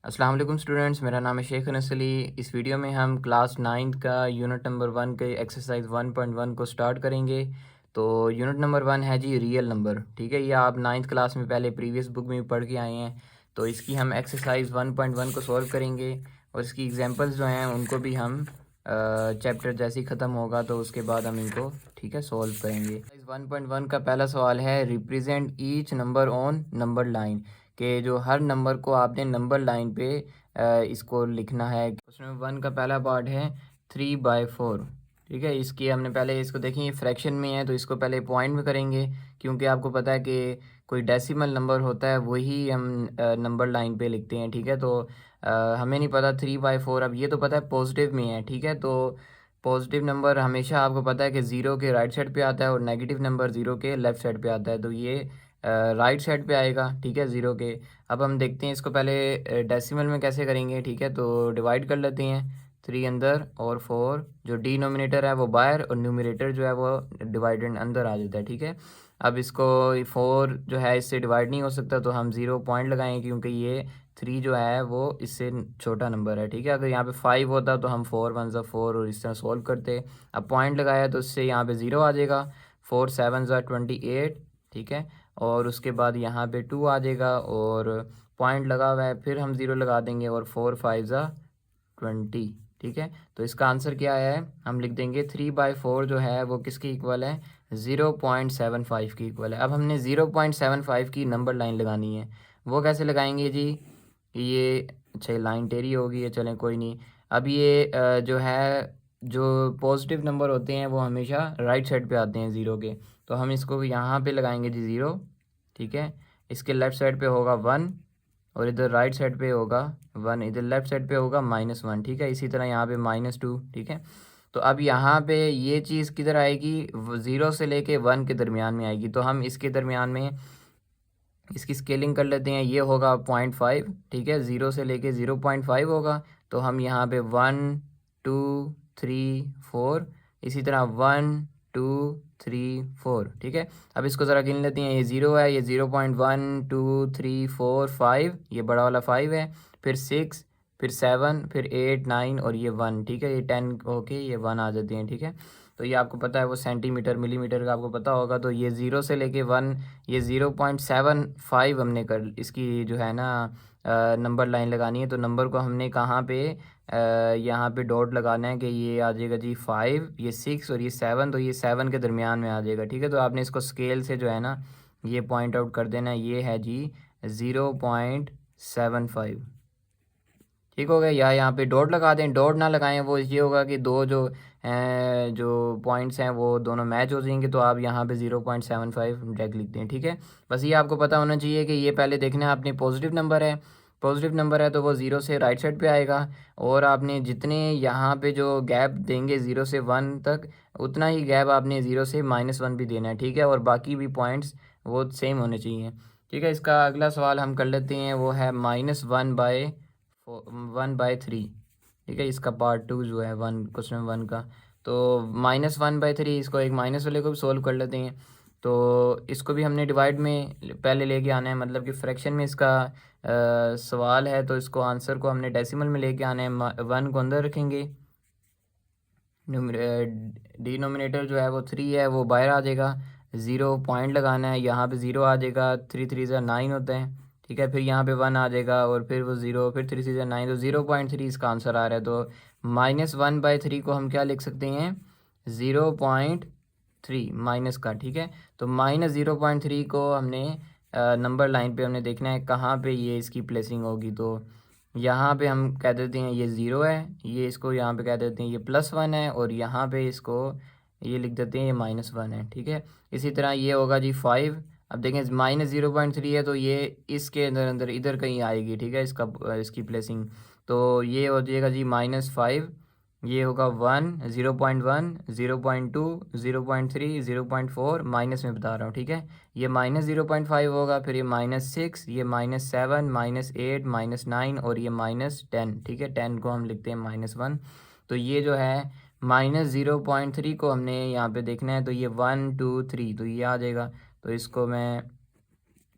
अस्सलाम वालेकुम स्टूडेंट्स, मेरा नाम है शेख अनस अली। इस वीडियो में हम क्लास 9 का यूनिट नंबर 1 के एक्सरसाइज 1.1 को स्टार्ट करेंगे। तो यूनिट नंबर 1 है जी रियल नंबर। ठीक है, ये आप 9th क्लास में पहले प्रीवियस बुक में भी पढ़ के आए हैं। तो इसकी हम एक्सरसाइज 1.1 को सॉल्व करेंगे और इसकी एग्जांपल्स जो हैं उनको भी हम चैप्टर जैसे ही ख़त्म होगा तो उसके बाद हम इनको ठीक है सॉल्व करेंगे। 1.1 का पहला सवाल है, represent each number on number line. कि जो हर नंबर को आपने नंबर लाइन पे इसको लिखना है। उसमें 1 का पहला पार्ट है 3/4। ठीक है, इसकी हमने पहले इसको देखें, ये फ्रैक्शन में है तो इसको पहले पॉइंट में करेंगे, क्योंकि आपको पता है कि कोई डेसिमल नंबर होता है वही हम नंबर लाइन पे लिखते हैं। ठीक है, तो हमें नहीं पता 3/4। अब ये तो पता है पॉजिटिव में है। ठीक है, तो पॉजिटिव नंबर हमेशा आपको पता है कि ज़ीरो के राइट साइड पे आता है और नेगेटिव नंबर ज़ीरो के लेफ़्ट साइड पे आता है। तो ये राइट साइड पे आएगा। ठीक है, ज़ीरो के। अब हम देखते हैं इसको पहले डेसिमल में कैसे करेंगे। ठीक है, तो डिवाइड कर लेते हैं। 3 अंदर और 4, जो डिनोमिनेटर है वो बाहर और न्यूमरेटर जो है वो डिवाइडेड अंदर आ जाता है। ठीक है, अब इसको 4 जो है इससे डिवाइड नहीं हो सकता तो हम 0 पॉइंट लगाएंगे, क्योंकि ये 3 जो है वो इससे छोटा नंबर है। ठीक है, अगर यहाँ पे 5 होता तो हम 4 1 ज़ा 4 और इस तरह सॉल्व करते। अब पॉइंट लगाया तो इससे यहाँ पे 0 आ जाएगा। 4 7 ज़ा 28। ठीक है, और उसके बाद यहाँ पे 2 आ जाएगा और पॉइंट लगा हुआ है, फिर हम 0 लगा देंगे और 4 5 ज़ा 20। ठीक है, तो इसका आंसर क्या है, हम लिख देंगे 3/4 जो है वो किसकी इक्वल है, 0.75 की इक्वल है। अब हमने 0.75 की नंबर लाइन लगानी है, वो कैसे लगाएंगे जी। ये अच्छा लाइन टेढ़ी होगी है, चलें कोई नहीं। अब ये जो है, जो पॉजिटिव नंबर होते हैं वो हमेशा राइट साइड पे आते हैं ज़ीरो के, तो हम इसको यहाँ पे लगाएंगे जी 0। ठीक है, इसके लेफ़्ट साइड पे होगा 1 और इधर राइट साइड पे होगा 1, इधर लेफ़्ट साइड पे होगा -1। ठीक है, इसी तरह यहाँ पे -2। ठीक है, तो अब यहाँ पे ये चीज़ किधर आएगी, 0 से लेके 1 के दरमियान में आएगी। तो हम इसके दरमियान में इसकी स्केलिंग कर लेते हैं, ये होगा 0.5। ठीक है, 0 से लेके 0.5 होगा। तो हम यहाँ पे 1 2 3 4, इसी तरह 1 2 3 4। ठीक है, अब इसको ज़रा गिन लेते हैं। ये 0 है, ये 0.1 2 3 4 5, ये बड़ा वाला 5 है, फिर 6, फिर 7, फिर 8 9 और ये 1। ठीक है, ये 10 ओके, ये 1 आ जाते हैं। ठीक है, तो ये आपको पता है वो सेंटीमीटर मिलीमीटर का आपको पता होगा। तो ये 0 से लेके 1, ये 0.75 हमने कर इसकी जो है ना नंबर लाइन लगानी है। तो नंबर को हमने कहाँ पे यहाँ पे डॉट लगाना है कि ये आ जाएगा जी 5, ये 6 और ये 7, तो ये 7 के दरमियान में आ जाएगा। ठीक है, तो आपने इसको स्केल से जो है ना ये पॉइंट आउट कर देना है, ये है जी 0.75। ठीक हो गया, या यहाँ पे डॉट लगा दें। डॉट ना लगाएं, वो ये होगा कि दो जो जो पॉइंट्स हैं वो दोनों मैच हो जाएंगे, तो आप यहाँ पे 0.75 डायरेक्ट लिखते हैं। ठीक है, बस ये आपको पता होना चाहिए कि ये पहले देखना है आपने पॉजिटिव नंबर है। पॉजिटिव नंबर है तो वो 0 से राइट साइड पे आएगा, और आपने जितने यहाँ पे जो गैप देंगे 0 से 1 तक, उतना ही गैप आपने 0 से -1 भी देना है। ठीक है, और बाकी भी पॉइंट्स वो सेम होने चाहिए। ठीक है, इसका अगला सवाल हम कर लेते हैं, वो है -1/3। ठीक है, इसका पार्ट 2 जो है 1 क्वेश्चन 1 का। तो -1/3, इसको एक माइनस वाले को भी सोल्व कर लेते हैं। तो इसको भी हमने डिवाइड में पहले लेके आना है, मतलब कि फ्रैक्शन में इसका सवाल है, तो इसको आंसर को हमने डेसिमल में लेके आना है। 1 को अंदर रखेंगे, डिनोमिनेटर जो है वो 3 है वो बाहर आ जाएगा। 0 पॉइंट लगाना है, यहाँ पे 0 आ जाएगा। 3 3 ज़ा 9 होता है। ठीक है, फिर यहाँ पे 1 आ जाएगा और फिर वो 0, फिर 3 3 ज़ा 9, तो 0.3 इसका आंसर आ रहा है। तो -1/3 को हम क्या लिख सकते हैं, 0.3 माइनस का। ठीक है, तो -0.3 को हमने नंबर लाइन पे हमने देखना है कहाँ पे ये इसकी प्लेसिंग होगी। तो यहाँ पे हम कह देते हैं ये 0 है, ये इसको यहाँ पे कह देते हैं ये +1 है, और यहाँ पे इसको ये लिख देते हैं ये -1 है। ठीक है, इसी तरह ये होगा जी 5। अब देखें -0.3 है तो ये इसके अंदर अंदर इधर कहीं आएगी। ठीक है, इसकी प्लेसिंग, तो ये हो जाएगा जी -5। ये होगा 1 0.1 0.2 0.3 0.4, माइनस में बता रहा हूँ। ठीक है, ये -0.5 होगा, फिर ये -6, ये -7 -8 -9 और ये -10। ठीक है, 10 को हम लिखते हैं -1। तो ये जो है -0.3 को हमने यहाँ पे देखना है, तो ये 1 2 3, तो ये आ जाएगा। तो इसको मैं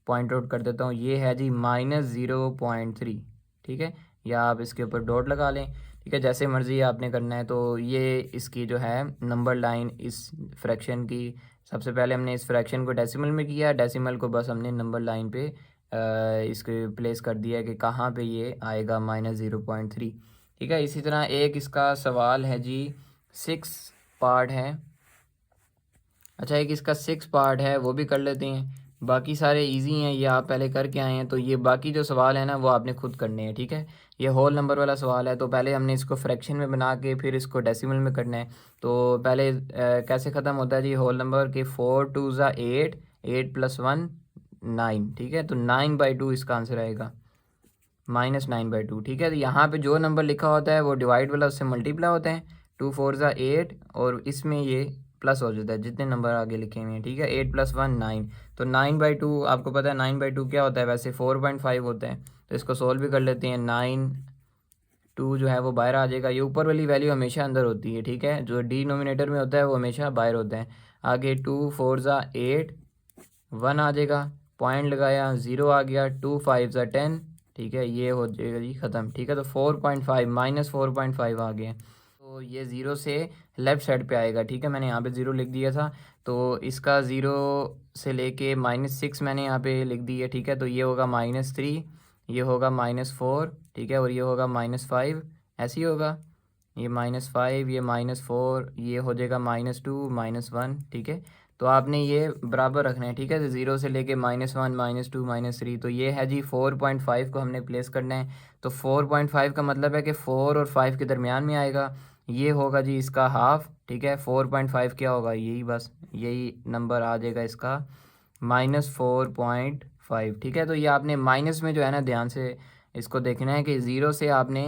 पॉइंट आउट कर देता हूँ, ये है जी -0.3। ठीक है, या आप इसके ऊपर डॉट लगा लें, ठीक है, जैसे मर्ज़ी आपने करना है। तो ये इसकी जो है नंबर लाइन इस फ्रैक्शन की, सबसे पहले हमने इस फ्रैक्शन को डेसिमल में किया, डेसिमल को बस हमने नंबर लाइन पे इसके प्लेस कर दिया कि कहाँ पे ये आएगा -0.3, ठीक है। इसी तरह एक इसका सवाल है जी, 6 पार्ट है। अच्छा, एक इसका 6 पार्ट है, वो भी कर लेते हैं। बाकी सारे इजी हैं, ये आप पहले करके आए हैं, तो ये बाकी जो सवाल है ना वो आपने खुद करने हैं, ठीक है। ये होल नंबर वाला सवाल है, तो पहले हमने इसको फ्रैक्शन में बना के फिर इसको डेसिमल में करना है। तो पहले कैसे ख़त्म होता है जी होल नंबर के, 4 2 ज़ा 8, 8 + 1 9, ठीक है। तो 9/2 इसका आंसर आएगा, -9/2, ठीक है। तो यहाँ पे जो नंबर लिखा होता है वो डिवाइड वाला उससे मल्टीप्लाई होता है, 2 4 ज़ा 8, और इसमें ये प्लस हो जाता है जितने नंबर आगे लिखे हुए हैं, ठीक है। 8 + 1 9, तो 9/2 आपको पता है 9/2 क्या होता है, वैसे 4.5 होता है। तो इसको सोल्व भी कर लेते हैं, 9 2 जो है वो बाहर आ जाएगा, ये ऊपर वाली वैल्यू हमेशा अंदर होती है, ठीक है, जो डिनोमिनेटर में होता है वो हमेशा बाहर होता है। आगे 2 4 ज़ा 8, 1 आ जाएगा, पॉइंट लगाया, 0 आ गया, 2 5 ज़ा 10, ठीक है, ये हो जाएगा जी ख़त्म, ठीक है। तो 4.5 -4.5 आ गया, तो ये 0 से लेफ़्ट साइड पे आएगा, ठीक है। मैंने यहाँ पे 0 लिख दिया था, तो इसका 0 से लेके -6 मैंने यहाँ पे लिख दी है, ठीक है। तो ये होगा -3, ये होगा -4, ठीक है, और ये होगा -5, ऐसे ही होगा, ये -5, ये -4, ये हो जाएगा -2 -1, ठीक है। तो आपने ये बराबर रखना है, ठीक है। तो 0 से लेके -1 -2 -3, तो ये है जी 4.5 को हमने प्लेस करना है। तो 4.5 का मतलब है कि 4 और 5 के दरमियान में आएगा, ये होगा जी इसका हाफ, ठीक है। 4.5 क्या होगा, यही बस यही नंबर आ जाएगा इसका, -4.5, ठीक है। तो ये आपने माइनस में जो है ना ध्यान से इसको देखना है कि 0 से आपने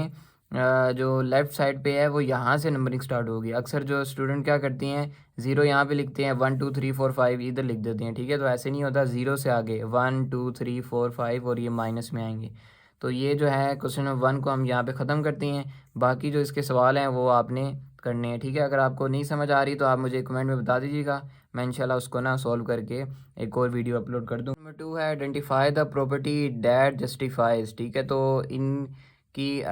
जो लेफ़्ट साइड पे है वो यहाँ से नंबरिंग स्टार्ट होगी। अक्सर जो स्टूडेंट क्या करती हैं, 0 यहाँ पे लिखते हैं, 1 2 3 4 5 इधर लिख देते हैं, ठीक है। तो ऐसे नहीं होता, 0 से आगे 1 2 3 4 5 और ये माइनस में आएंगे। तो ये जो है क्वेश्चन नंबर 1 को हम यहाँ पे ख़त्म करते हैं। बाकी जो इसके सवाल हैं वो आपने करने हैं, ठीक है। अगर आपको नहीं समझ आ रही तो आप मुझे कमेंट में बता दीजिएगा, मैं इंशाल्लाह उसको ना सॉल्व करके एक और वीडियो अपलोड कर दूँ। नंबर 2 है, identify the property that justifies, ठीक है। तो इन की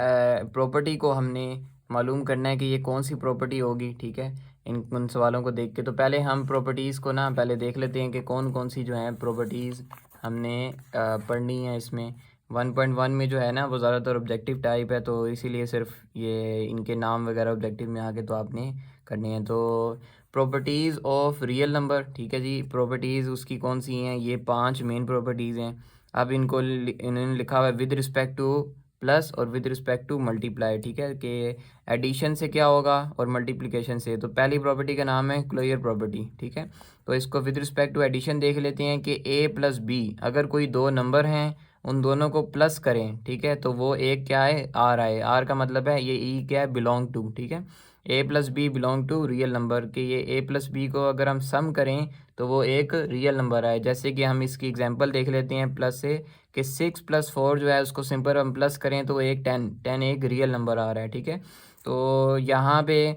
प्रॉपर्टी को हमने मालूम करना है कि ये कौन सी प्रॉपर्टी होगी, ठीक है, इन उन सवालों को देख के। तो पहले हम प्रॉपर्टीज़ को ना पहले देख लेते हैं कि कौन कौन सी जो हैं प्रॉपर्टीज़ हमने पढ़नी है। इसमें 1.1 में जो है ना वो ज़्यादातर ऑब्जेक्टिव टाइप है, तो इसीलिए सिर्फ ये इनके नाम वगैरह ऑब्जेक्टिव में आके तो आपने करनी है। तो प्रॉपर्टीज़ ऑफ रियल नंबर, ठीक है जी, प्रॉपर्टीज़ उसकी कौन सी हैं, ये 5 मेन प्रॉपर्टीज़ हैं। अब इनको इन्होंने लिखा हुआ है विद रिस्पेक्ट टू प्लस और विद रिस्पेक्ट टू मल्टीप्लाई, ठीक है, कि एडिशन से क्या होगा और मल्टीप्लिकेशन से। तो पहली प्रॉपर्टी का नाम है क्लोजर प्रॉपर्टी, ठीक है। तो इसको विद रिस्पेक्ट टू एडिशन देख लेते हैं कि a + b, अगर कोई दो नंबर हैं उन दोनों को प्लस करें, ठीक है, तो वो एक क्या है, आर आए। आर का मतलब है ये ई क्या है, बिलोंग टू, ठीक है। a + b belong to real number, के ये a + b को अगर हम सम करें तो वो एक रियल नंबर आए। जैसे कि हम इसकी एग्जांपल देख लेते हैं प्लस से, कि 6 + 4 जो है उसको सिंपल हम प्लस करें तो एक 10 एक रियल नंबर आ रहा है, ठीक है। तो यहाँ पे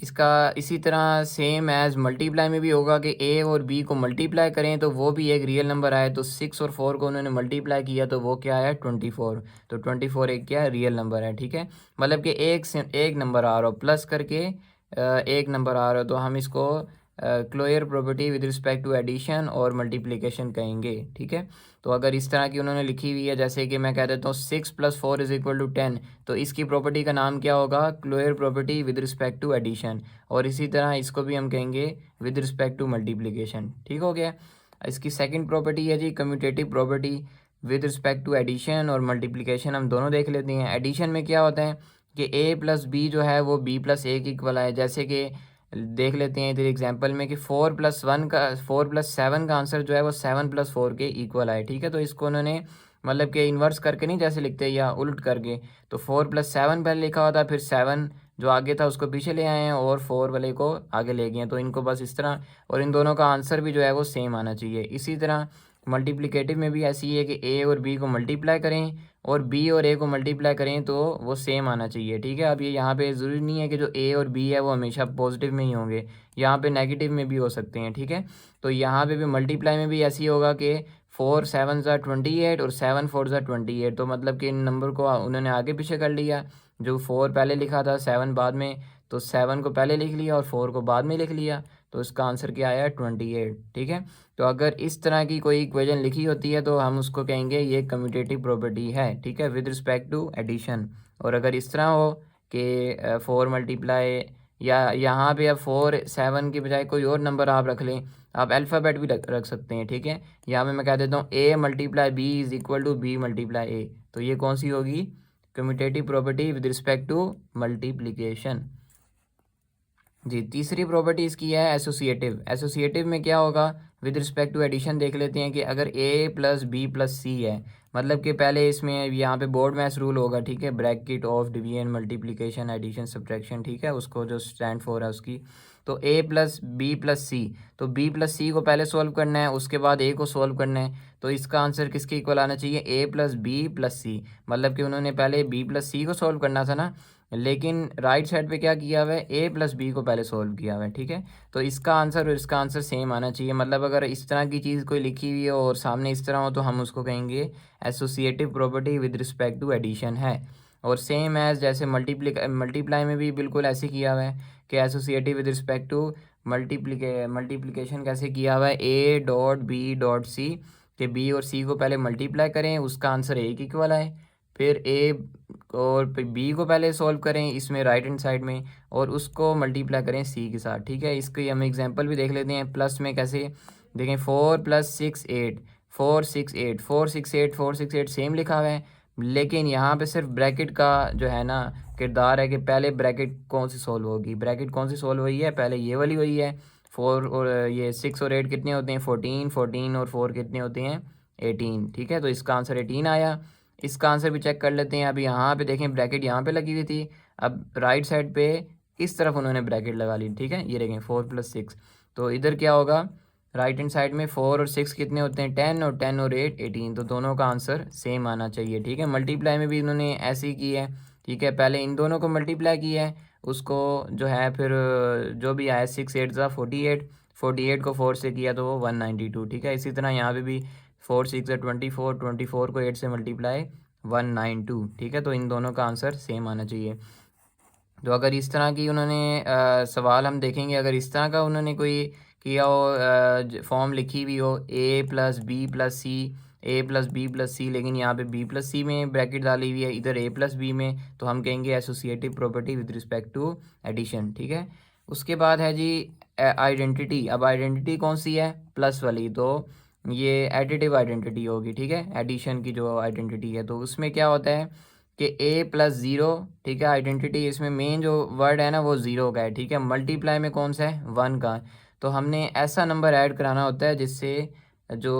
इसका इसी तरह सेम एज मल्टीप्लाई में भी होगा कि ए और बी को मल्टीप्लाई करें तो वो भी एक रियल नंबर आए। तो 6 और 4 को उन्होंने मल्टीप्लाई किया तो वो क्या है, 24। तो 24 एक क्या है, रियल नंबर है, ठीक है। मतलब कि एक नंबर आ रहा हो प्लस करके एक नंबर आ रहा हो, तो हम इसको closure property with respect to addition और मल्टीप्लिकेशन कहेंगे, ठीक है। तो अगर इस तरह की उन्होंने लिखी हुई है, जैसे कि मैं कह देता हूँ 6 + 4 = 10, तो इसकी प्रॉपर्टी का नाम क्या होगा, closure property with respect to addition. और इसी तरह इसको भी हम कहेंगे विद रिस्पेक्ट टू मल्टीप्लिकेशन, ठीक हो गया। इसकी सेकंड प्रॉपर्टी है जी commutative property with respect to addition और मल्टीप्लिकेशन। हम दोनों देख लेते हैं। एडिशन में क्या होता है कि a + b जो है वो b + a के इक्वल है। जैसे कि देख लेते हैं इधर एग्जांपल में कि 4 + 7 का आंसर जो है वो 7 + 4 के इक्वल आए, ठीक है। तो इसको उन्होंने मतलब कि इन्वर्स करके नहीं जैसे लिखते या उल्ट करके, तो 4 + 7 पहले लिखा हुआ था, फिर 7 जो आगे था उसको पीछे ले आए हैं और 4 वाले को आगे ले गए हैं। तो इनको बस इस तरह, और इन दोनों का आंसर भी जो है वो सेम आना चाहिए। इसी तरह मल्टीप्लिकेटिव में भी ऐसी है कि ए और बी को मल्टीप्लाई करें और बी और ए को मल्टीप्लाई करें तो वो सेम आना चाहिए, ठीक है। अब ये यहाँ पे ज़रूरी नहीं है कि जो ए और बी है वो हमेशा पॉजिटिव में ही होंगे, यहाँ पे नेगेटिव में भी हो सकते हैं, ठीक है। तो यहाँ पे भी मल्टीप्लाई में भी ऐसी होगा कि 4 7 ज़ा 28 और 7 4 ज़ा 28, तो मतलब कि इन नंबर को उन्होंने आगे पीछे कर लिया। जो 4 पहले लिखा था 7 बाद में, तो 7 को पहले लिख लिया और 4 को बाद में लिख लिया, तो इसका आंसर क्या आया 28। ठीक है, तो अगर इस तरह की कोई इक्वेशन लिखी होती है तो हम उसको कहेंगे ये कम्यूटेटिव प्रॉपर्टी है। ठीक है, विद रिस्पेक्ट टू एडिशन। और अगर इस तरह हो कि 4 मल्टीप्लाई, या यहाँ पे अब 4 7 की बजाय कोई और नंबर आप रख लें, आप अल्फ़ाबेट भी रख सकते हैं। ठीक है, यहाँ पे मैं कह देता हूँ a multiply B is equal to B multiply A, तो ये कौन सी होगी, commutative property with respect to multiplication. जी, तीसरी प्रॉपर्टी इसकी है एसोसिएटिव। एसोसिएटिव में क्या होगा, विद रिस्पेक्ट टू एडिशन देख लेते हैं कि अगर a प्लस बी प्लस सी है, मतलब कि पहले इसमें यहाँ पे बोर्ड मैथ्स रूल होगा। ठीक है, bracket of division multiplication addition subtraction, ठीक है, उसको जो स्टैंड फॉर है उसकी, तो a प्लस बी प्लस सी, तो b प्लस सी को पहले सॉल्व करना है, उसके बाद a को सॉल्व करना है, तो इसका आंसर किसके इक्वल आना चाहिए, a प्लस बी प्लस सी। मतलब कि उन्होंने पहले b प्लस सी को सॉल्व करना था ना, लेकिन राइट साइड पे क्या किया हुआ है, ए प्लस बी को पहले सोल्व किया हुआ है। ठीक है, तो इसका आंसर और इसका आंसर सेम आना चाहिए। मतलब अगर इस तरह की चीज़ कोई लिखी हुई हो और सामने इस तरह हो तो हम उसको कहेंगे associative property with respect to addition है। और सेम एज जैसे मल्टीप्लाई में भी बिल्कुल ऐसे किया हुआ है कि associative with respect to multiplication कैसे किया हुआ है, A dot B dot C, के बी और सी को पहले मल्टीप्लाई करें, उसका आंसर ए की इक्वल आए, फिर ए और बी को पहले सॉल्व करें इसमें राइट हैंड साइड में, और उसको मल्टीप्लाई करें सी के साथ। ठीक है, इसकी हम एग्जांपल भी देख लेते हैं प्लस में कैसे। देखें 4 प्लस 6 8, 4 6 8, 4 6 8, 4 6 8 सेम लिखा हुआ है, लेकिन यहाँ पे सिर्फ ब्रैकेट का जो है ना किरदार है कि पहले ब्रैकेट कौन सी सॉल्व होगी। ब्रैकेट कौन सी सॉल्व हुई है, पहले ये वाली हुई है। 4 और ये 6 और 8 कितने होते हैं 14, 14 और 4 कितने होते हैं 18। ठीक है, तो इसका आंसर 18 आया। इसका आंसर भी चेक कर लेते हैं। अब यहाँ पे देखें ब्रैकेट यहाँ पे लगी हुई थी, अब राइट साइड पे इस तरफ उन्होंने ब्रैकेट लगा ली। ठीक है, ये देखें 4 प्लस 6, तो इधर क्या होगा, राइट हैंड साइड में 4 और 6 कितने होते हैं 10, और 10 और 8 18, तो दोनों का आंसर सेम आना चाहिए। ठीक है, मल्टीप्लाई में भी इन्होंने ऐसे ही की है। ठीक है, पहले इन दोनों को मल्टीप्लाई किया है, उसको जो है फिर जो भी आया 6 8 ज़ा 48, 48 को 4 से किया तो वो 192। ठीक है, इसी तरह यहाँ पे भी 4 6 24, 24 को 8 से मल्टीप्लाई 192। ठीक है, तो इन दोनों का आंसर सेम आना चाहिए। तो अगर इस तरह की उन्होंने सवाल हम देखेंगे, अगर इस तरह का उन्होंने कोई किया हो, फॉर्म लिखी हुई हो ए प्लस बी प्लस सी, ए प्लस बी प्लस सी, लेकिन यहाँ पे बी प्लस सी में ब्रैकेट डाली हुई है, इधर ए प्लस बी में, तो हम कहेंगे associative property with respect to addition. ठीक है, उसके बाद है जी आइडेंटिटी। अब आइडेंटिटी कौन सी है, प्लस वाली, तो ये एडिटिव आइडेंटिटी होगी। ठीक है, एडिशन की जो आइडेंटिटी है, तो उसमें क्या होता है कि ए प्लस ज़ीरो। ठीक है, आइडेंटिटी इसमें मेन जो वर्ड है ना वो ज़ीरो का है। ठीक है, मल्टीप्लाई में कौन सा है, 1 का। तो हमने ऐसा नंबर ऐड कराना होता है जिससे जो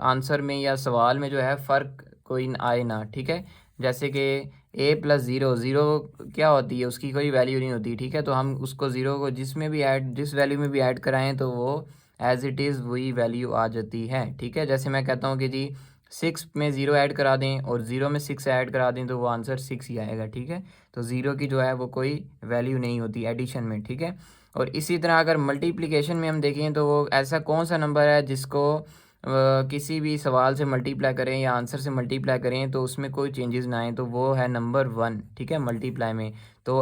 आंसर में या सवाल में जो है फ़र्क कोई आए ना। ठीक है, जैसे कि ए प्लस ज़ीरो, ज़ीरो क्या होती है, उसकी कोई वैल्यू नहीं होती। ठीक है, तो हम उसको ज़ीरो को जिस वैल्यू में भी ऐड कराएं तो वो एज़ इट इज़ वही वैल्यू आ जाती है। ठीक है, जैसे मैं कहता हूँ कि जी 6 में ज़ीरो ऐड करा दें और ज़ीरो में 6 ऐड करा दें तो वो आंसर 6 ही आएगा। ठीक है, तो ज़ीरो की जो है वो कोई वैल्यू नहीं होती एडिशन में। ठीक है, और इसी तरह अगर मल्टीप्लिकेशन में हम देखें तो वो ऐसा कौन सा नंबर है जिसको किसी भी सवाल से मल्टीप्लाई करें या आंसर से मल्टीप्लाई करें तो उसमें कोई चेंजेस ना आए, तो वो है नंबर 1। ठीक है, मल्टीप्लाई में तो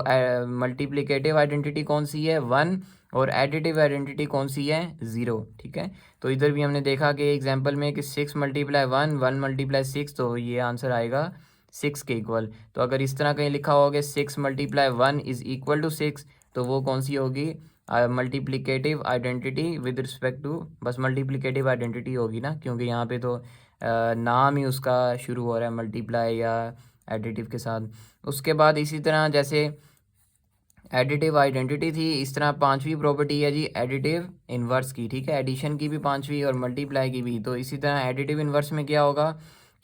मल्टीप्लिकेटिव आइडेंटिटी कौन सी है, 1, और एडिटिव आइडेंटिटी कौन सी है, 0। ठीक है, तो इधर भी हमने देखा कि एग्जांपल में कि 6 मल्टीप्लाई 1, 1 मल्टीप्लाई 6, तो ये आंसर आएगा 6 के इक्वल। तो अगर इस तरह कहीं लिखा होगा 6 मल्टीप्लाई 1 इज़ इक्वल टू 6, तो वो कौन सी होगी, multiplicative identity with respect to, बस मल्टीप्लिकेटिव आइडेंटिटी होगी ना, क्योंकि यहाँ पे तो नाम ही उसका शुरू हो रहा है मल्टीप्लाई या एडिटिव के साथ। उसके बाद इसी तरह जैसे एडिटिव आइडेंटिटी थी, इस तरह पांचवी प्रॉपर्टी है जी एडिटिव इन्वर्स की। ठीक है, एडिशन की भी पांचवी और मल्टीप्लाई की भी। तो इसी तरह एडिटिव इन्वर्स में क्या होगा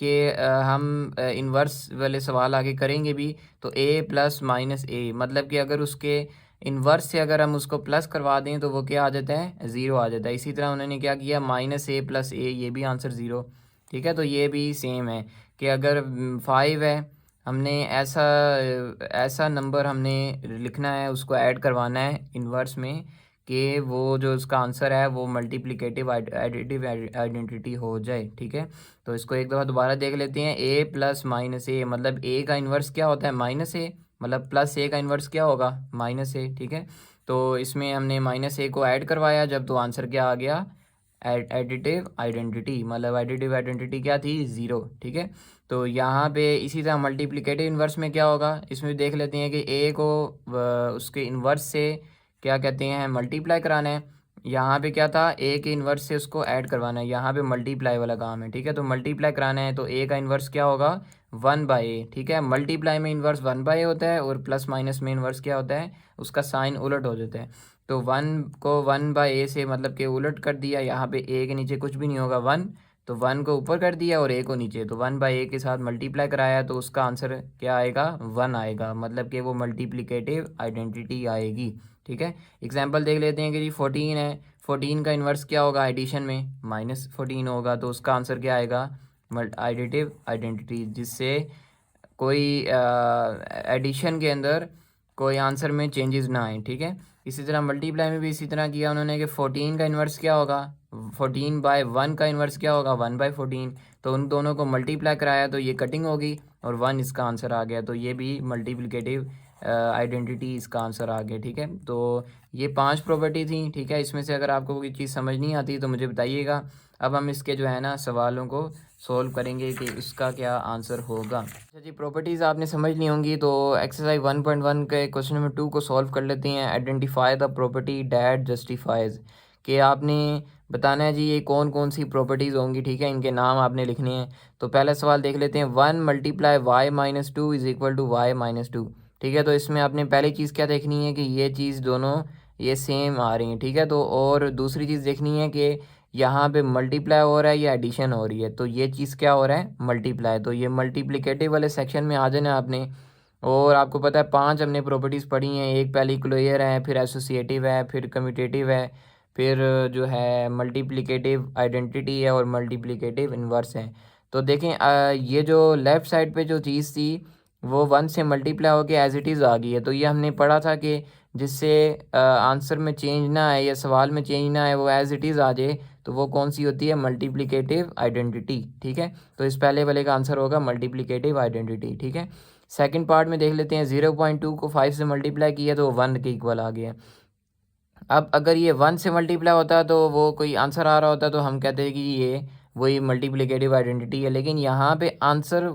कि हम इन्वर्स वाले सवाल आगे करेंगे भी, तो ए प्लस माइनस ए, मतलब कि अगर उसके इन्वर्स से अगर हम उसको प्लस करवा दें तो वो क्या आ जाता है, ज़ीरो आ जाता है। इसी तरह उन्होंने क्या किया, माइनस ए प्लस ए, ये भी आंसर ज़ीरो। ठीक है, तो ये भी सेम है कि अगर 5 है, हमने ऐसा नंबर हमने लिखना है, उसको ऐड करवाना है इन्वर्स में कि वो जो उसका आंसर है वो मल्टीप्लिकेटिव एडिटिव आइडेंटिटी हो जाए। ठीक है, तो इसको एक दफ़ा दोबारा देख लेते हैं। ए प्लस माइनस ए, मतलब ए का इन्वर्स क्या होता है? माइनस ए, मतलब प्लस ए का इन्वर्स क्या होगा? माइनस ए। ठीक है, तो इसमें हमने माइनस ए को ऐड करवाया जब, तो आंसर क्या आ गया? एडिटिव आइडेंटिटी, मतलब एडिटिव आइडेंटिटी क्या थी? ज़ीरो। ठीक है, तो यहाँ पे इसी तरह मल्टीप्लिकेटिव इन्वर्स में क्या होगा, इसमें देख लेते हैं कि ए को उसके इन्वर्स से क्या कहते हैं? मल्टीप्लाई कराना है। यहाँ पे क्या था? ए के इन्वर्स से उसको ऐड करवाना है, यहाँ पे मल्टीप्लाई वाला काम है। ठीक है, तो मल्टीप्लाई कराना है तो ए का इन्वर्स क्या होगा? 1/a। ठीक है, मल्टीप्लाई में इन्वर्स 1/a होता है और प्लस माइनस में इन्वर्स क्या होता है? उसका साइन उलट हो जाता है। तो 1 को 1/a से मतलब कि उलट कर दिया, यहाँ पे ए के नीचे कुछ भी नहीं होगा 1, तो 1 को ऊपर कर दिया और ए को नीचे, तो 1/a के साथ मल्टीप्लाई कराया तो उसका आंसर क्या आएगा? 1 आएगा, मतलब कि वो मल्टीप्लिकेटिव आइडेंटिटी आएगी। ठीक है, एग्जाम्पल देख लेते हैं कि जी 14 है, 14 का इन्वर्स क्या होगा एडिशन में? -14 होगा, तो उसका आंसर क्या आएगा? एडिटिव आइडेंटिटी, जिससे कोई एडिशन के अंदर कोई आंसर में चेंजेस ना आए। ठीक है, इसी तरह मल्टीप्लाई में भी इसी तरह किया उन्होंने कि 14 का इन्वर्स क्या होगा? 14/1 का इन्वर्स क्या होगा? 1/14। तो उन दोनों को मल्टीप्लाई कराया तो ये कटिंग होगी और 1 इसका आंसर आ गया, तो ये भी मल्टीप्लिकेटिव आइडेंटिटी इसका आंसर आ गया। ठीक है, तो ये 5 प्रॉपर्टी थी। ठीक है, इसमें से अगर आपको कोई चीज़ समझ नहीं आती तो मुझे बताइएगा। अब हम इसके जो है ना सवालों को सोल्व करेंगे कि इसका क्या आंसर होगा। अच्छा जी, प्रॉपर्टीज़ आपने समझ ली होंगी, तो एक्सरसाइज 1.1 के क्वेश्चन नंबर 2 को सॉल्व कर लेते हैं। Identify the property that justifies, कि आपने बताना है जी ये कौन कौन सी प्रॉपर्टीज़ होंगी। ठीक है, इनके नाम आपने लिखने हैं। तो पहला सवाल देख लेते हैं, 1 × y-2 = y-2। ठीक है, तो इसमें आपने पहली चीज़ क्या देखनी है कि ये चीज़ दोनों ये सेम आ रही हैं। ठीक है, तो और दूसरी चीज़ देखनी है कि यहाँ पे मल्टीप्लाई हो रहा है या एडिशन हो रही है, तो ये चीज़ क्या हो रहा है? मल्टीप्लाई। तो ये मल्टीप्लिकेटिव वाले सेक्शन में आ जाना आपने। और आपको पता है 5 हमने प्रॉपर्टीज़ पढ़ी हैं, एक पहली क्लोजर है, फिर एसोसिएटिव है, फिर कम्यूटेटिव है, फिर जो है मल्टीप्लिकेटिव आइडेंटिटी है और मल्टीप्लिकेटिव इन्वर्स है। तो देखें ये जो लेफ़्ट साइड पे जो चीज़ थी वो 1 से मल्टीप्लाई होकर एज इट इज़ आ गई है। तो ये हमने पढ़ा था कि जिससे आंसर में चेंज ना आए या सवाल में चेंज ना आए, वो एज इट इज़ आ जाए, तो वो कौन सी होती है? Multiplicative identity. ठीक है, तो इस पहले वाले का आंसर होगा मल्टीप्लिकेटिव आइडेंटिटी। ठीक है, सेकंड पार्ट में देख लेते हैं, 0.2 को 5 से मल्टीप्लाई किया तो 1 के इक्वल आ गया। अब अगर ये 1 से मल्टीप्लाई होता तो वो कोई आंसर आ रहा होता तो हम कहते हैं कि ये वही मल्टीप्लिकेटिव आइडेंटिटी है, लेकिन यहाँ पे आंसर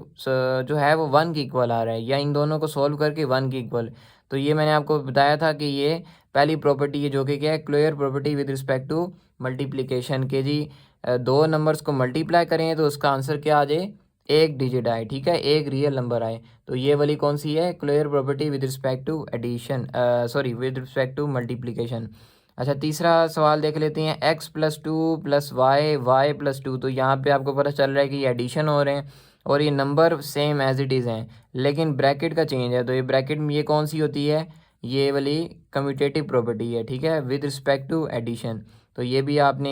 जो है वो 1 के इक्वल आ रहा है, या इन दोनों को सॉल्व करके 1 के इक्वल। तो ये मैंने आपको बताया था कि ये पहली प्रॉपर्टी है जो कि क्या है? Closure property with respect to multiplication के जी। दो नंबर्स को मल्टीप्लाई करें तो उसका आंसर क्या आ जाए? एक डिजिट आए। ठीक है, एक रियल नंबर आए, तो ये वाली कौन सी है? Closure property with respect to addition, sorry with respect to multiplication. अच्छा, तीसरा सवाल देख लेते हैं, x+2 + y+2। तो यहाँ पे आपको पता चल रहा है कि ये एडिशन हो रहे हैं और ये number same as it is हैं, लेकिन ब्रैकेट का चेंज है। तो ये ब्रैकेट में ये कौन सी होती है? ये वाली कम्यूटेटिव प्रॉपर्टी है। ठीक है, विद रिस्पेक्ट टू एडिशन। तो ये भी आपने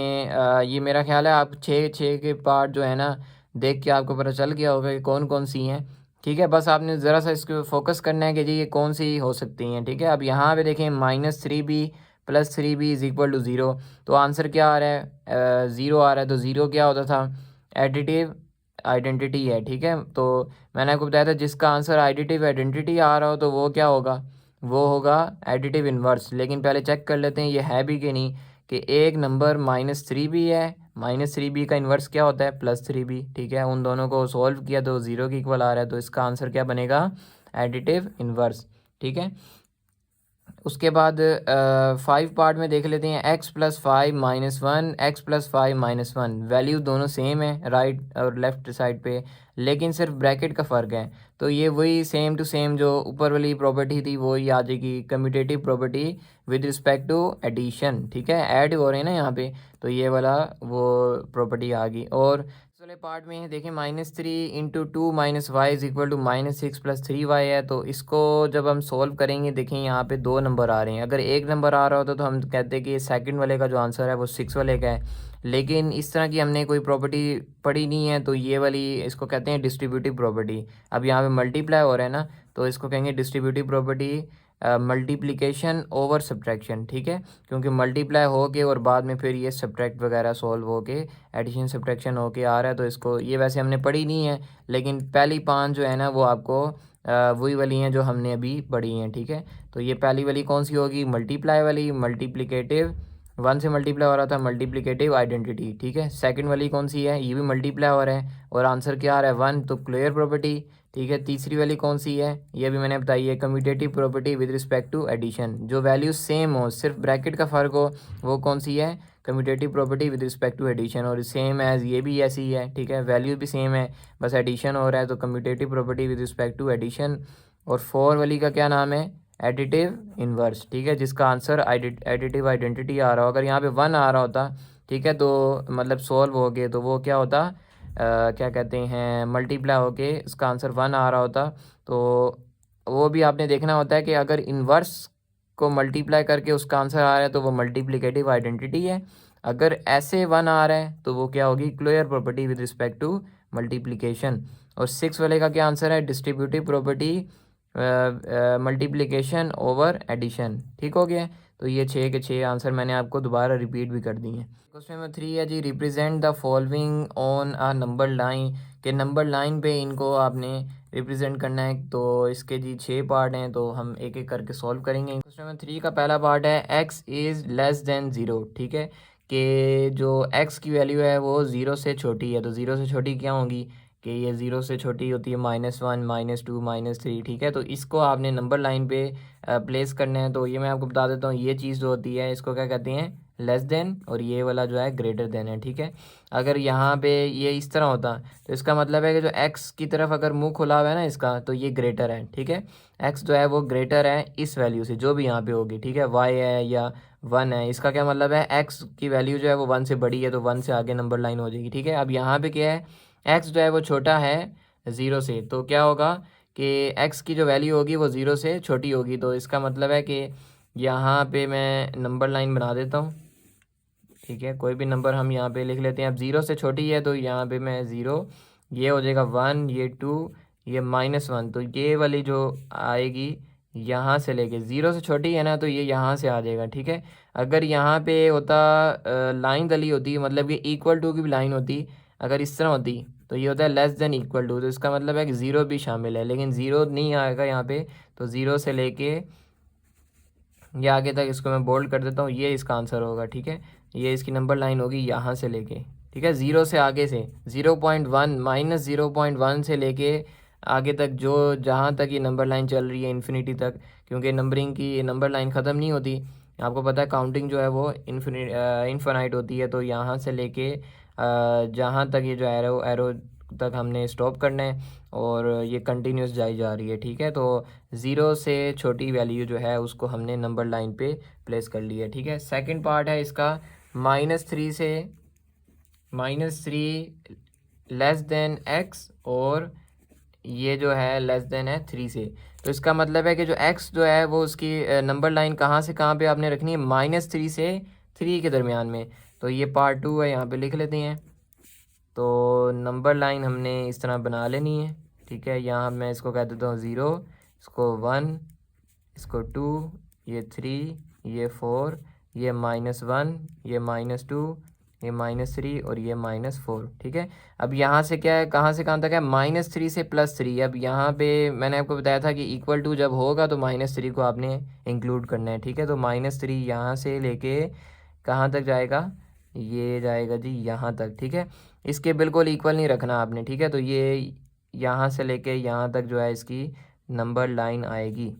ये मेरा ख्याल है आप 6 के पार्ट जो है ना देख के आपको पता चल गया होगा कि कौन कौन सी हैं। ठीक है, बस आपने ज़रा सा इसको फोकस करना है कि जी ये कौन सी हो सकती हैं। ठीक है, अब यहाँ पे देखें, -3b + 3b = 0। तो आंसर क्या आ रहा है? 0 आ रहा है। तो 0 क्या होता था? एडिटिव आइडेंटिटी है। ठीक है, तो मैंने आपको बताया था जिसका आंसर एडिटिव आइडेंटिटी आ रहा हो तो वो क्या होगा? वो होगा एडिटिव इन्वर्स। लेकिन पहले चेक कर लेते हैं ये है भी कि नहीं, कि एक नंबर -3b है, -3b का इन्वर्स क्या होता है? +3b। ठीक है, उन दोनों को सॉल्व किया तो 0 के इक्वल आ रहा है, तो इसका आंसर क्या बनेगा? Additive inverse. ठीक है, उसके बाद 5 पार्ट में देख लेते हैं, x + 5 - 1, x + 5 - 1। वैल्यू दोनों सेम है राइट और लेफ्ट साइड पे, लेकिन सिर्फ ब्रैकेट का फ़र्क है। तो ये वही सेम टू सेम जो ऊपर वाली प्रॉपर्टी थी वही आ जाएगी, commutative property with respect to addition. ठीक है, ऐड हो रहे हैं ना यहाँ पे, तो ये वाला वो प्रॉपर्टी आ गई। और इस वाले पार्ट में देखें, -3 × 2 - y = -6 + 3y है। तो इसको जब हम सोल्व करेंगे, देखें यहाँ पे 2 नंबर आ रहे हैं। अगर एक नंबर आ रहा होता तो हम कहते हैं कि सेकंड वाले का जो आंसर है वो 6 वाले का है, लेकिन इस तरह की हमने कोई प्रॉपर्टी पढ़ी नहीं है, तो ये वाली इसको कहते हैं डिस्ट्रीब्यूटिव प्रॉपर्टी। अब यहाँ पे मल्टीप्लाई हो रहा है ना, तो इसको कहेंगे distributive property multiplication over subtraction, ठीक है, क्योंकि मल्टीप्लाई हो के और बाद में फिर ये सब्ट्रैक्ट वगैरह सॉल्व हो के एडिशन सब्ट्रैक्शन हो के आ रहा है। तो इसको ये वैसे हमने पढ़ी नहीं है, लेकिन पहली 5 जो है ना वो आपको वही वाली हैं जो हमने अभी पढ़ी हैं, ठीक है। तो ये पहली वाली कौन सी होगी, मल्टीप्लाई वाली, मल्टीप्लिकेटिव, 1 से मल्टीप्लाई हो रहा था, मल्टीप्लिकेटिव आइडेंटिटी, ठीक है। सेकंड वाली कौन सी है, ये भी मल्टीप्लाई हो रहा है और आंसर क्या आ रहा है 1, तो क्लियर प्रॉपर्टी, ठीक है। तीसरी वाली कौन सी है, ये भी मैंने बताई है, commutative property with respect to addition, जो वैल्यू सेम हो, सिर्फ ब्रैकेट का फ़र्क हो, वो कौन सी है, commutative property with respect to addition. और सेम एज ये भी ऐसी ही है, ठीक है, वैल्यू भी सेम है, बस एडिशन हो रहा है, तो commutative property with respect to addition. और 4 वाली का क्या नाम है, एडिटिव इन्वर्स, ठीक है, जिसका आंसर एडिटिव आइडेंटिटी आ रहा हो। अगर यहाँ पे 1 आ रहा होता, ठीक है, तो मतलब सॉल्व हो गए, तो वो क्या होता, क्या कहते हैं, मल्टीप्लाई होके इसका आंसर 1 आ रहा होता। तो वो भी आपने देखना होता है कि अगर इन्वर्स को मल्टीप्लाई करके उसका आंसर आ रहा है तो वो मल्टीप्लिकेटिव आइडेंटिटी है, अगर ऐसे 1 आ रहा है तो वो क्या होगी, clear property with respect to multiplication. और 6 वाले का क्या आंसर है, distributive property multiplication over addition, ठीक हो गया। तो ये 6 के 6 आंसर मैंने आपको दोबारा रिपीट भी कर दिए हैं। क्वेश्चन नंबर 3 है जी, represent the following on a number line, के नंबर लाइन पे इनको आपने रिप्रेजेंट करना है। तो इसके जी 6 पार्ट हैं, तो हम एक एक करके सॉल्व करेंगे। क्वेश्चन नंबर 3 का पहला पार्ट है x इज़ लेस देन 0, ठीक है, कि जो x की वैल्यू है वो 0 से छोटी है। तो 0 से छोटी क्या होगी, कि ये 0 से छोटी होती है -1, -2, -3, ठीक है। तो इसको आपने नंबर लाइन पे प्लेस करना है। तो ये मैं आपको बता देता हूँ, ये चीज़ जो होती है इसको क्या कहते हैं, लेस देन, और ये वाला जो है ग्रेटर देन है, ठीक है। अगर यहाँ पे ये इस तरह होता तो इसका मतलब है कि जो x की तरफ अगर मुंह खुला हुआ है ना इसका, तो ये ग्रेटर है, ठीक है। x जो है वो ग्रेटर है इस वैल्यू से, जो भी यहाँ पे होगी, ठीक है, y है या 1 है, इसका क्या मतलब है, x की वैल्यू जो है वो 1 से बड़ी है, तो 1 से आगे नंबर लाइन हो जाएगी, ठीक है। अब यहाँ पे क्या है, x जो है वो छोटा है 0 से, तो क्या होगा कि x की जो वैल्यू होगी वो 0 से छोटी होगी। तो इसका मतलब है कि यहाँ पे मैं नंबर लाइन बना देता हूँ, ठीक है, कोई भी नंबर हम यहाँ पे लिख लेते हैं। अब 0 से छोटी है तो यहाँ पे मैं 0, ये हो जाएगा 1, ये 2, ये -1, तो ये वाली जो आएगी यहाँ से लेके 0 से छोटी है ना, तो ये यहाँ से आ जाएगा, ठीक है। अगर यहाँ पे होता लाइन दली होती, मतलब ये इक्वल टू की भी लाइन होती, अगर इस तरह होती तो ये होता है लेस देन इक्वल टू, तो इसका मतलब है कि 0 भी शामिल है, लेकिन 0 नहीं आएगा यहाँ पे। तो 0 से लेके ये आगे तक इसको मैं बोल्ड कर देता हूँ, ये इसका आंसर होगा, ठीक है। ये इसकी नंबर लाइन होगी यहाँ से लेके, ठीक है, 0 से आगे से 0.1, -0.1 से लेके आगे तक, जो जहाँ तक ये नंबर लाइन चल रही है इन्फिनिटी तक, क्योंकि नंबरिंग की नंबर लाइन ख़त्म नहीं होती, आपको पता है काउंटिंग जो है वो इन्फिनाइट होती है। तो यहाँ से लेके जहाँ तक ये जो एरो एरो तक हमने स्टॉप करना है, और ये कंटिन्यूस जाई जा रही है, ठीक है। तो 0 से छोटी वैल्यू जो है उसको हमने नंबर लाइन पे प्लेस कर लिया, ठीक है। सेकंड पार्ट है इसका, -3 से -3 लेस देन x, और ये जो है लेस देन है 3 से। तो इसका मतलब है कि जो x जो है वो उसकी नंबर लाइन कहाँ से कहाँ पे आपने रखनी है, -3 से 3 के दरमियान में। तो ये पार्ट 2 है, यहाँ पे लिख लेते हैं। तो नंबर लाइन हमने इस तरह बना लेनी है, ठीक है। यहाँ मैं इसको कह देता हूँ 0, इसको 1, इसको 2, ये 3, ये 4, ये -1, ये -2, ये -3, और ये -4, ठीक है। अब यहाँ से क्या है, कहाँ से कहाँ तक है, -3 से +3। अब यहाँ पे मैंने आपको बताया था कि इक्वल टू जब होगा तो -3 को आपने इंक्लूड करना है, ठीक है। तो -3 यहाँ से लेके कहाँ तक जाएगा, ये जाएगा जी यहाँ तक, ठीक है। इसके बिल्कुल इक्वल नहीं रखना आपने, ठीक है। तो ये यहाँ से लेके यहाँ तक जो है इसकी नंबर लाइन आएगी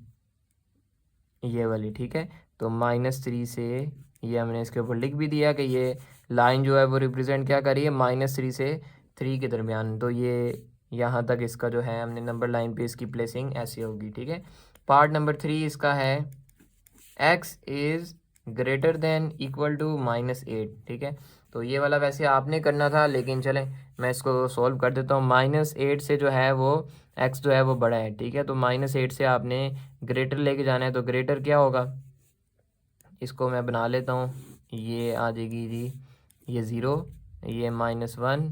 ये वाली, ठीक है। तो -3 से, ये हमने इसके ऊपर लिख भी दिया कि ये लाइन जो है वो रिप्रेजेंट क्या कर रही है, -3 से 3 के दरमियान। तो ये यहाँ तक इसका जो है हमने नंबर लाइन पे इसकी प्लेसिंग ऐसी होगी, ठीक है। पार्ट नंबर 3 इसका है, x is greater than equal to -8, ठीक है। तो ये वाला वैसे आपने करना था, लेकिन चलें मैं इसको सॉल्व कर देता हूँ। -8 से जो है वो x जो है वो बड़ा है, ठीक है। तो -8 से आपने ग्रेटर लेके जाना है, तो ग्रेटर क्या होगा, इसको मैं बना लेता हूँ, ये आ जाएगी जी, ये 0, ये -1,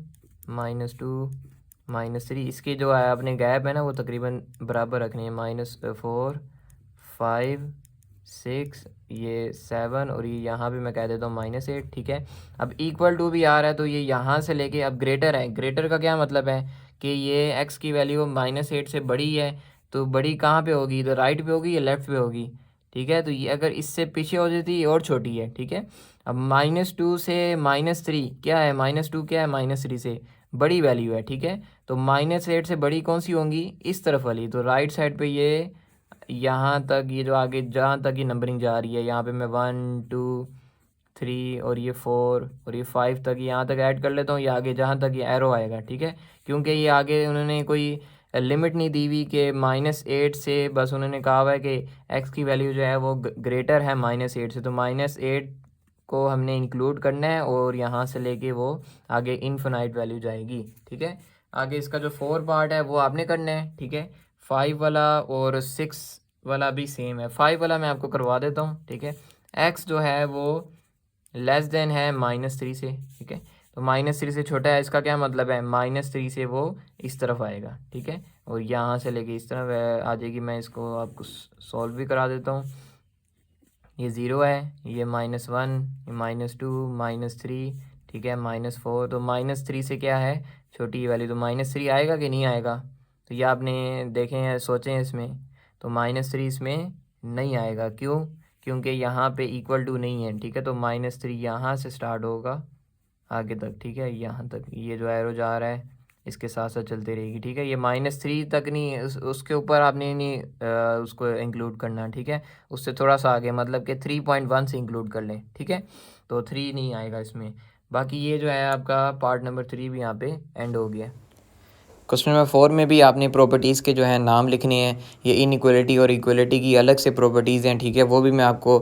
-2, -3, इसकी जो है अपने गैप है ना वो तकरीबन बराबर रखनी है, -4, 5 6 ये 7 और ये यहाँ पे मैं कह देता हूँ -8, ठीक है। अब इक्वल टू भी आ रहा है तो ये यहाँ से लेके अब ग्रेटर है। ग्रेटर का क्या मतलब है कि ये x की वैल्यू -8 से बड़ी है, तो बड़ी कहाँ पे होगी, तो राइट पे होगी या लेफ़्ट पे होगी, ठीक है। तो ये अगर इससे पीछे हो जाती है और छोटी है, ठीक है। अब -2 से -3 क्या है, -2 क्या है, -3 से बड़ी वैल्यू है, ठीक है। तो -8 से बड़ी कौन सी होंगी, इस तरफ वाली। तो राइट साइड पे ये यहाँ तक, ये जो आगे जहाँ तक ये नंबरिंग जा रही है, यहाँ पे मैं 1 2 3 और ये 4 और ये 5 तक, यहाँ तक ऐड कर लेता हूँ। ये आगे जहाँ तक ये एरो आएगा, ठीक है। क्योंकि ये आगे उन्होंने कोई लिमिट नहीं दी हुई कि -8 से, बस उन्होंने कहा हुआ है कि x की वैल्यू जो है वो ग्रेटर है -8 से। तो -8 को हमने इंक्लूड करना है और यहाँ से लेके वो आगे इनफिनाइट वैल्यू जाएगी, ठीक है। आगे इसका जो 4 पार्ट है वो आपने करना है, ठीक है। 5 वाला और 6 वाला भी सेम है। 5 वाला मैं आपको करवा देता हूँ, ठीक है। x जो है वो लेस देन है -3 से, ठीक है। तो -3 से छोटा है, इसका क्या मतलब है, -3 से वो इस तरफ आएगा, ठीक है। और यहाँ से लेके इस तरफ आ जाएगी। मैं इसको आपको सॉल्व भी करा देता हूँ। ये 0 है, ये -1, ये -2, -3, ठीक है, -4। तो -3 से क्या है, छोटी वैल्यू, तो -3 आएगा कि नहीं आएगा। तो ये आपने देखें हैं, सोचें इसमें, तो -3 इसमें नहीं आएगा। क्यों, क्योंकि यहाँ पे इक्वल टू नहीं है, ठीक है। तो -3 यहाँ से स्टार्ट होगा आगे तक, ठीक है, यहाँ तक ये जो एरो जा रहा है इसके साथ साथ चलती रहेगी, ठीक है। ये -3 तक नहीं, उसके ऊपर आपने नहीं उसको इंक्लूड करना, ठीक है। उससे थोड़ा सा आगे, मतलब कि 3.1 से इंक्लूड कर लें, ठीक है। तो 3 नहीं आएगा इसमें। बाकी ये जो है आपका पार्ट नंबर 3 भी यहाँ पे एंड हो गया। क्वेश्चन नंबर 4 में भी आपने प्रॉपर्टीज़ के जो है नाम लिखने हैं। ये इनइक्वलिटी और इक्वलिटी की अलग से प्रॉपर्टीज़ हैं, ठीक है। वो भी मैं आपको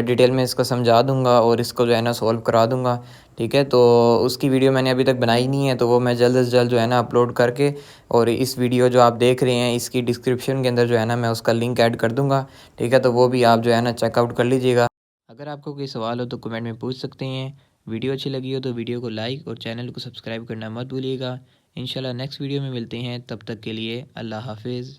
डिटेल में इसको समझा दूंगा और इसको जो है ना सॉल्व करा दूंगा, ठीक है। तो उसकी वीडियो मैंने अभी तक बनाई नहीं है, तो वो मैं जल्द से जल्द जो है ना अपलोड करके, और इस वीडियो जो आप देख रहे हैं इसकी डिस्क्रिप्शन के अंदर जो है ना मैं उसका लिंक ऐड कर दूँगा, ठीक है। तो वो भी आप जो है ना चेकआउट कर लीजिएगा। अगर आपको कोई सवाल हो तो कमेंट में पूछ सकते हैं। वीडियो अच्छी लगी हो तो वीडियो को लाइक और चैनल को सब्सक्राइब करना मत भूलिएगा। इंशाल्लाह नेक्स्ट वीडियो में मिलते हैं, तब तक के लिए अल्लाह हाफिज़।